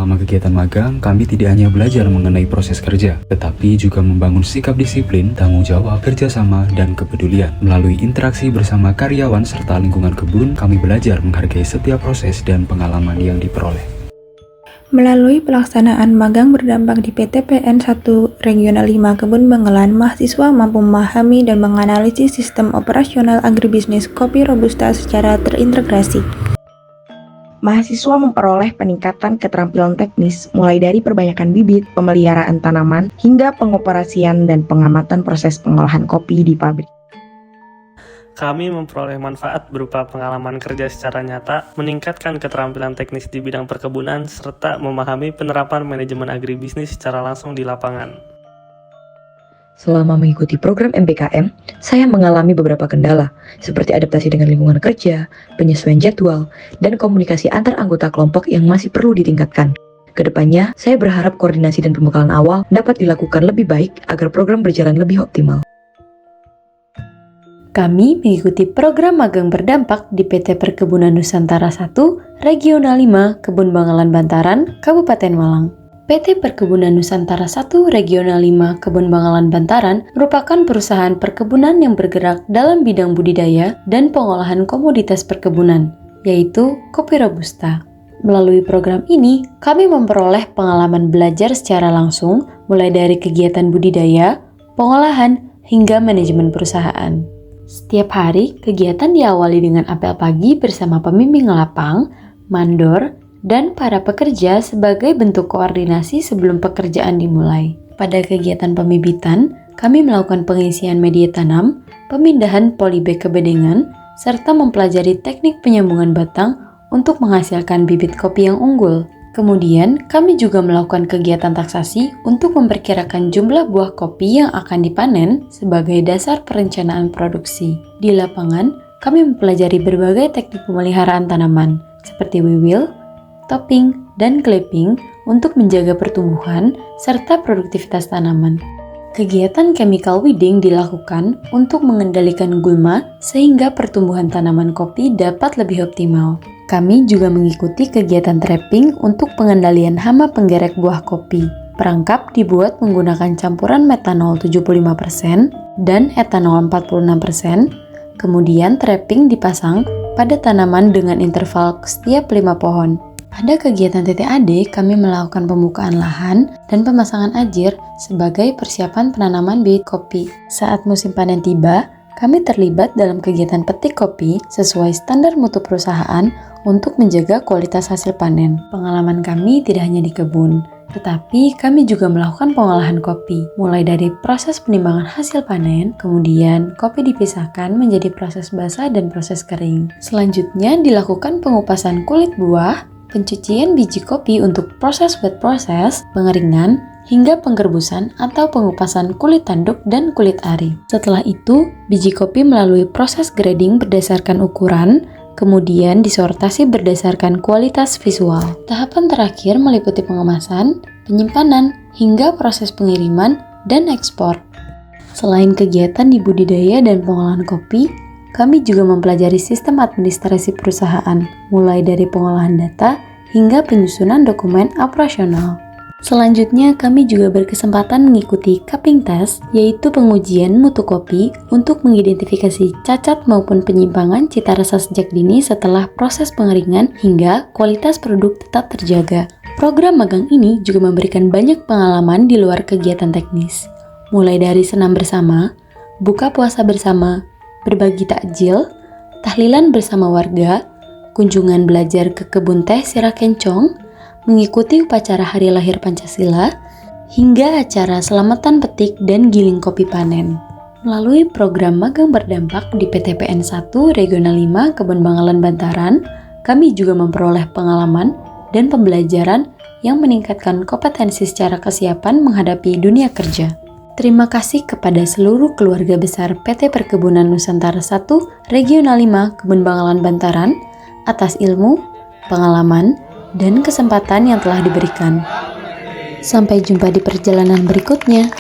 Selama kegiatan magang, kami tidak hanya belajar mengenai proses kerja, tetapi juga membangun sikap disiplin, tanggung jawab, kerjasama, dan kepedulian. Melalui interaksi bersama karyawan serta lingkungan kebun, kami belajar menghargai setiap proses dan pengalaman yang diperoleh. Melalui pelaksanaan magang berdampak di PTPN 1 Regional 5 Kebun Bangalan, mahasiswa mampu memahami dan menganalisis sistem operasional agribisnis kopi Robusta secara terintegrasi. Mahasiswa memperoleh peningkatan keterampilan teknis mulai dari perbanyakan bibit, pemeliharaan tanaman, hingga pengoperasian dan pengamatan proses pengolahan kopi di pabrik. Kami memperoleh manfaat berupa pengalaman kerja secara nyata, meningkatkan keterampilan teknis di bidang perkebunan, serta memahami penerapan manajemen agribisnis secara langsung di lapangan. Selama mengikuti program MBKM, saya mengalami beberapa kendala, seperti adaptasi dengan lingkungan kerja, penyesuaian jadwal, dan komunikasi antar anggota kelompok yang masih perlu ditingkatkan. Kedepannya, saya berharap koordinasi dan pembekalan awal dapat dilakukan lebih baik agar program berjalan lebih optimal. Kami mengikuti program magang berdampak di PT Perkebunan Nusantara 1, Regional 5, Kebun Bangalan Bantaran, Kabupaten Malang. PT Perkebunan Nusantara 1, Regional 5, Kebun Bangalan Bantaran merupakan perusahaan perkebunan yang bergerak dalam bidang budidaya dan pengolahan komoditas perkebunan, yaitu kopi Robusta. Melalui program ini, kami memperoleh pengalaman belajar secara langsung, mulai dari kegiatan budidaya, pengolahan, hingga manajemen perusahaan. Setiap hari, kegiatan diawali dengan apel pagi bersama pembimbing lapang, mandor, dan para pekerja sebagai bentuk koordinasi sebelum pekerjaan dimulai. Pada kegiatan pembibitan, kami melakukan pengisian media tanam, pemindahan polybag ke bedengan, serta mempelajari teknik penyambungan batang untuk menghasilkan bibit kopi yang unggul. Kemudian, kami juga melakukan kegiatan taksasi untuk memperkirakan jumlah buah kopi yang akan dipanen sebagai dasar perencanaan produksi. Di lapangan, kami mempelajari berbagai teknik pemeliharaan tanaman, seperti wiwil, topping, dan clipping untuk menjaga pertumbuhan serta produktivitas tanaman. Kegiatan chemical weeding dilakukan untuk mengendalikan gulma sehingga pertumbuhan tanaman kopi dapat lebih optimal. Kami juga mengikuti kegiatan trapping untuk pengendalian hama penggerek buah kopi. Perangkap dibuat menggunakan campuran metanol 75% dan etanol 46%. Kemudian trapping dipasang pada tanaman dengan interval setiap 5 pohon. Pada kegiatan TTAD, kami melakukan pembukaan lahan dan pemasangan ajir sebagai persiapan penanaman bibit kopi. Saat musim panen tiba, kami terlibat dalam kegiatan petik kopi sesuai standar mutu perusahaan untuk menjaga kualitas hasil panen. Pengalaman kami tidak hanya di kebun, tetapi kami juga melakukan pengolahan kopi, mulai dari proses penimbangan hasil panen, kemudian kopi dipisahkan menjadi proses basah dan proses kering. Selanjutnya dilakukan pengupasan kulit buah, pencucian biji kopi untuk proses wet process, pengeringan, hingga penggerbusan atau pengupasan kulit tanduk dan kulit ari. Setelah itu, biji kopi melalui proses grading berdasarkan ukuran, kemudian disortasi berdasarkan kualitas visual. Tahapan terakhir meliputi pengemasan, penyimpanan, hingga proses pengiriman dan ekspor. Selain kegiatan di budidaya dan pengolahan kopi, kami juga mempelajari sistem administrasi perusahaan, mulai dari pengolahan data hingga penyusunan dokumen operasional. Selanjutnya, kami juga berkesempatan mengikuti cupping test, yaitu pengujian mutu kopi untuk mengidentifikasi cacat maupun penyimpangan cita rasa sejak dini setelah proses pengeringan hingga kualitas produk tetap terjaga. Program magang ini juga memberikan banyak pengalaman di luar kegiatan teknis, mulai dari senam bersama, buka puasa bersama, berbagi takjil, tahlilan bersama warga, kunjungan belajar ke kebun teh Sirah Kencong, mengikuti upacara Hari Lahir Pancasila, hingga acara selamatan petik dan giling kopi panen. Melalui program magang berdampak di PTPN 1 Regional 5 Kebun Bangalan Bantaran, kami juga memperoleh pengalaman dan pembelajaran yang meningkatkan kompetensi secara kesiapan menghadapi dunia kerja. Terima kasih kepada seluruh keluarga besar PT Perkebunan Nusantara 1 Regional 5 Kebun Bangalan Bantaran atas ilmu, pengalaman, dan kesempatan yang telah diberikan. Sampai jumpa di perjalanan berikutnya.